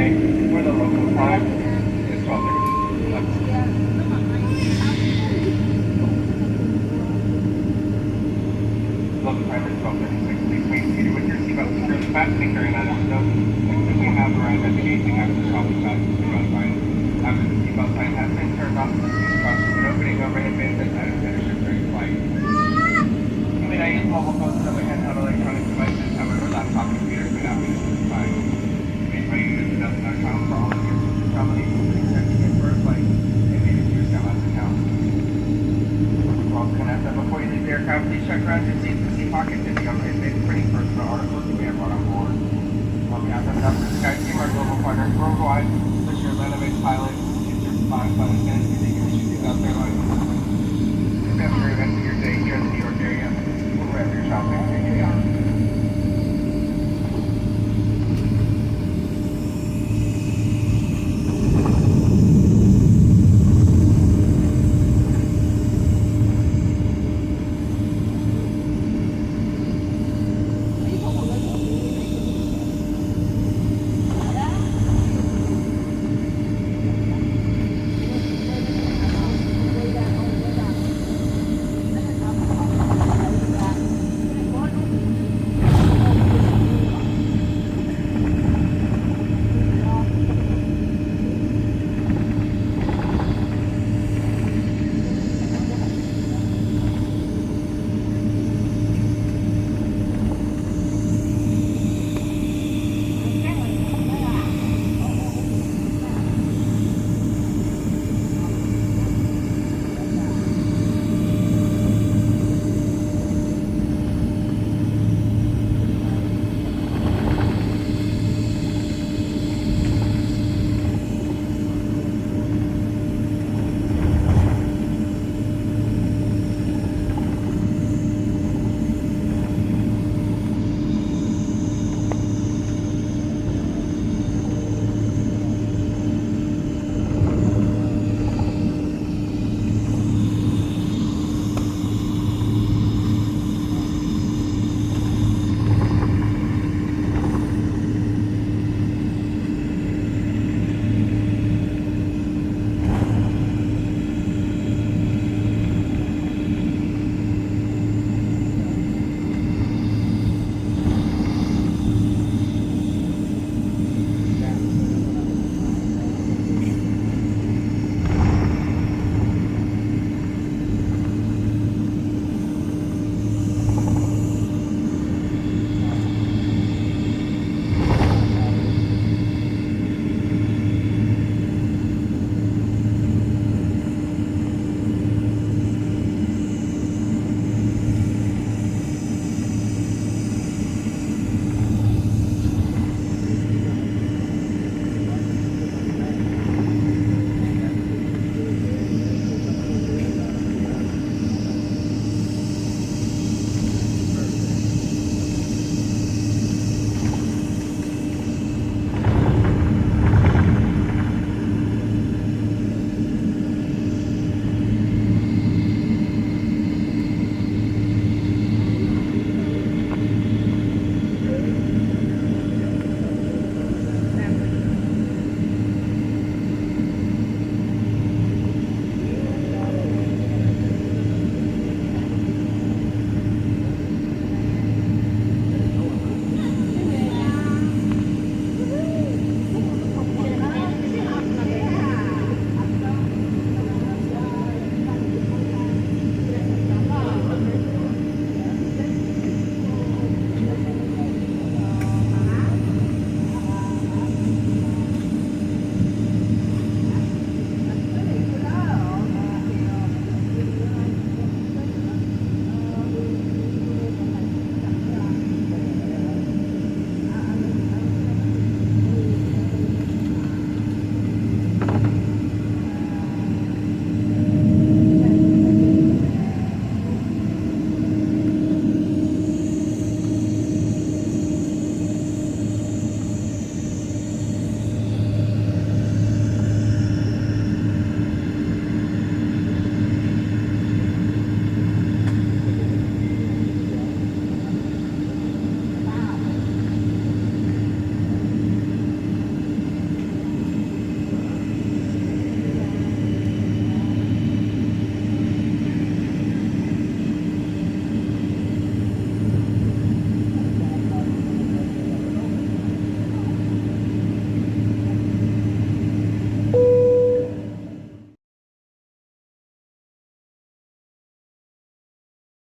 okay? For the local time, it's 12:30. Local time is 12:36. Please wait seated with your seatbelt securely fastening during that episode. If we have arrived at the gazing after the shopping bag seatbelt sign. After the seatbelt sign has been turned off, please caution when opening overhead bins and items that are shipped during flight. You may not use mobile phones and other handheld electronic devices, however, laptop computers may not be used at this time. You may try to use the Delta.com for all of your travel needs, including checking in for a flight and maybe to your SkyMiles account. We're also going to ask that before you leave the aircraft, please check around your seats and see pockets in the overhead bins for any personal articles you may have brought on board. On behalf of the Delta Sky Team, our global partners worldwide, wish your Lenovate pilot, future pilot attendants, and taking issues with Delta Airlines. Have a great rest of your day here in the New York area. We'll wrap your shopping.